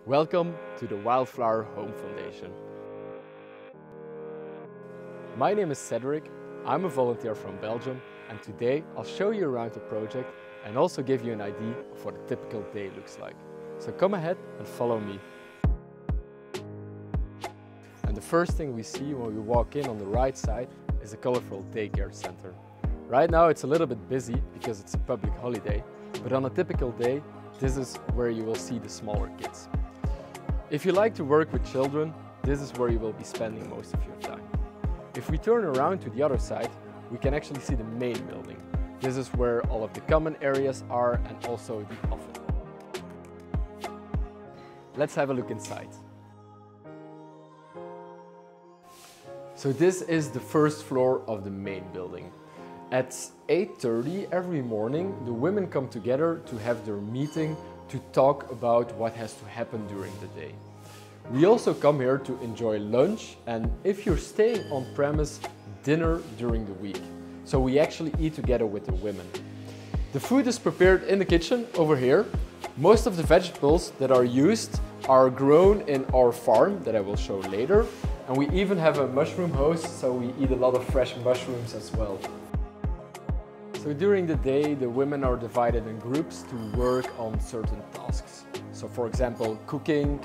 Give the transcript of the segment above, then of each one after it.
Welcome to the Wildflower Home Foundation. My name is Cedric, I'm a volunteer from Belgium, and today I'll show you around the project and also give you an idea of what a typical day looks like. So come ahead and follow me. And the first thing we see when we walk in on the right side is a colorful daycare center. Right now it's a little bit busy because it's a public holiday, but on a typical day, this is where you will see the smaller kids. If you like to work with children, this is where you will be spending most of your time. If we turn around to the other side, we can actually see the main building. This is where all of the common areas are and also the office. Let's have a look inside. So this is the first floor of the main building. At 8:30 every morning, the women come together to have their meeting to talk about what has to happen during the day. We also come here to enjoy lunch and, if you're staying on premise, dinner during the week. So we actually eat together with the women. The food is prepared in the kitchen over here. Most of the vegetables that are used are grown in our farm that I will show later. And we even have a mushroom house, so we eat a lot of fresh mushrooms as well. So during the day, the women are divided in groups to work on certain tasks. So for example, cooking,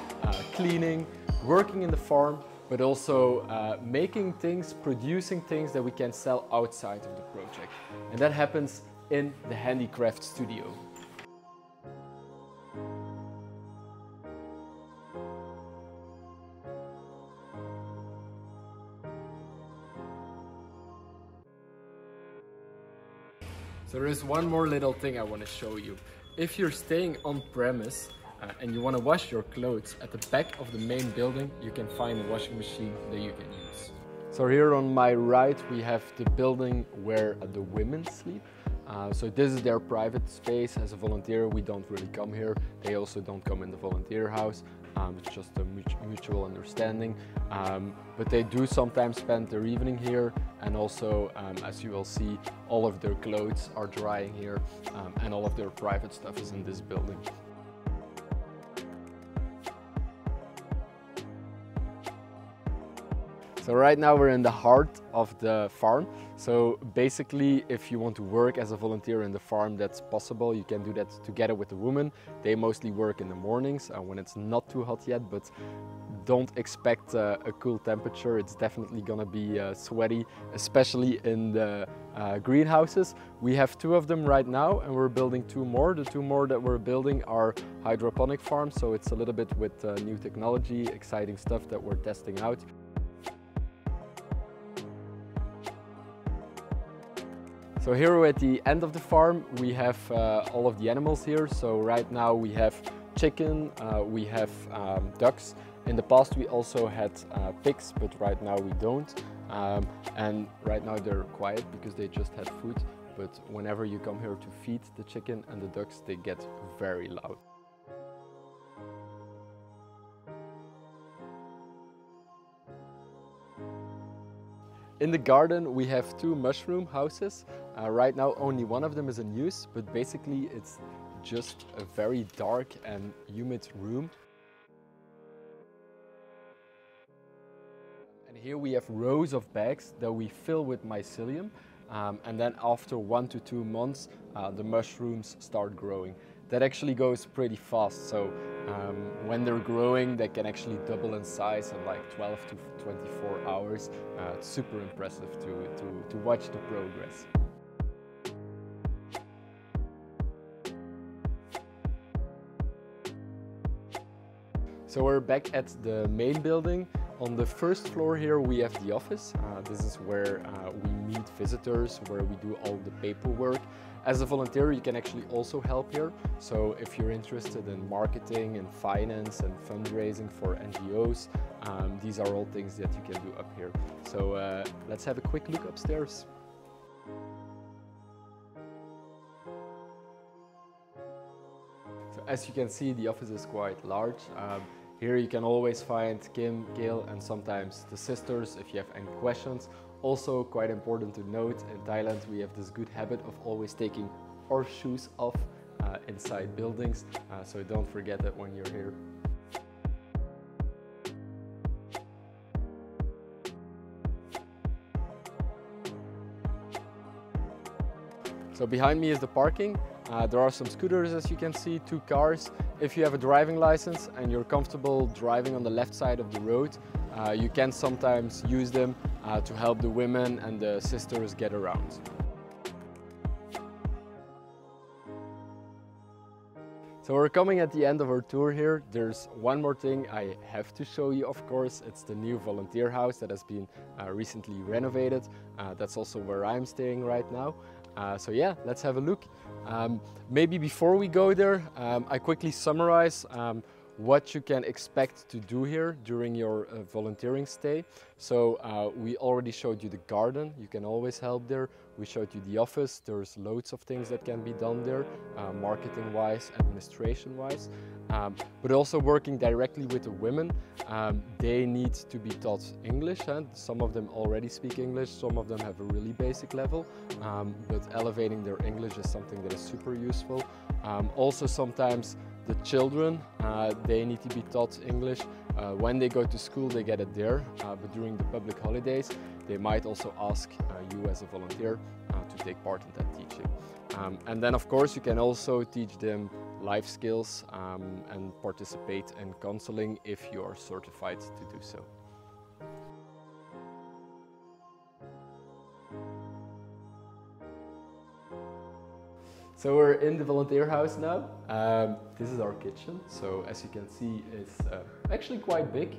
cleaning, working in the farm, but also making things, producing things that we can sell outside of the project. And that happens in the handicraft studio. So there is one more little thing I want to show you. If you're staying on premise and you want to wash your clothes, at the back of the main building you can find a washing machine that you can use. So here on my right we have the building where the women sleep. So this is their private space. As a volunteer we don't really come here. They also don't come in the volunteer house. It's just a mutual understanding. But they do sometimes spend their evening here, and also, as you will see, all of their clothes are drying here, and all of their private stuff is in this building. So right now we're in the heart of the farm. So basically, if you want to work as a volunteer in the farm, that's possible. You can do that together with the women. They mostly work in the mornings when it's not too hot yet, but don't expect a cool temperature. It's definitely gonna be sweaty, especially in the greenhouses. We have 2 of them right now and we're building 2 more. The 2 more that we're building are hydroponic farms, so it's a little bit with new technology, exciting stuff that we're testing out. So here we're at the end of the farm. We have all of the animals here. So right now we have chicken, we have ducks. In the past we also had pigs, but right now we don't. And right now they're quiet because they just had food. But whenever you come here to feed the chicken and the ducks, they get very loud. In the garden we have 2 mushroom houses. Right now only one of them is in use, but basically it's just a very dark and humid room. And here we have rows of bags that we fill with mycelium, and then after 1 to 2 months the mushrooms start growing. That actually goes pretty fast, so when they're growing they can actually double in size in like 12 to 24 hours. It's super impressive to watch the progress. So we're back at the main building. On the first floor here we have the office. This is where we meet visitors, where we do all the paperwork. As a volunteer you can actually also help here. So if you're interested in marketing and finance and fundraising for NGOs, these are all things that you can do up here. So let's have a quick look upstairs. So as you can see, the office is quite large. Here you can always find Kim, Gail, and sometimes the sisters if you have any questions. Also, quite important to note, in Thailand we have this good habit of always taking our shoes off inside buildings, so don't forget that when you're here. So behind me is the parking. There are some scooters, as you can see, 2 cars. If you have a driving license and you're comfortable driving on the left side of the road, you can sometimes use them to help the women and the sisters get around. So we're coming at the end of our tour here. There's one more thing I have to show you, of course. It's the new volunteer house that has been recently renovated. That's also where I'm staying right now. So yeah, let's have a look. Maybe before we go there, I quickly summarize what you can expect to do here during your volunteering stay. So we already showed you the garden, you can always help there. We showed you the office, there's loads of things that can be done there, marketing wise, administration wise. But also working directly with the women, they need to be taught English. Some of them already speak English, some of them have a really basic level, but elevating their English is something that is super useful. Also sometimes the children, they need to be taught English. When they go to school, they get it there, but during the public holidays, they might also ask you as a volunteer to take part in that teaching. And then of course you can also teach them life skills and participate in counseling if you are certified to do so. So we're in the volunteer house now. This is our kitchen. So as you can see, it's actually quite big.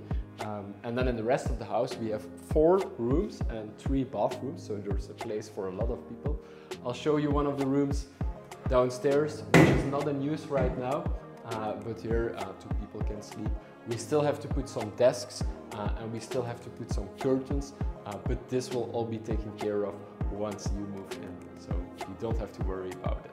And then in the rest of the house, we have 4 rooms and 3 bathrooms. So there's a place for a lot of people. I'll show you one of the rooms downstairs, which is not in use right now, but here 2 people can sleep. We still have to put some desks and we still have to put some curtains, but this will all be taken care of once you move in. So you don't have to worry about it.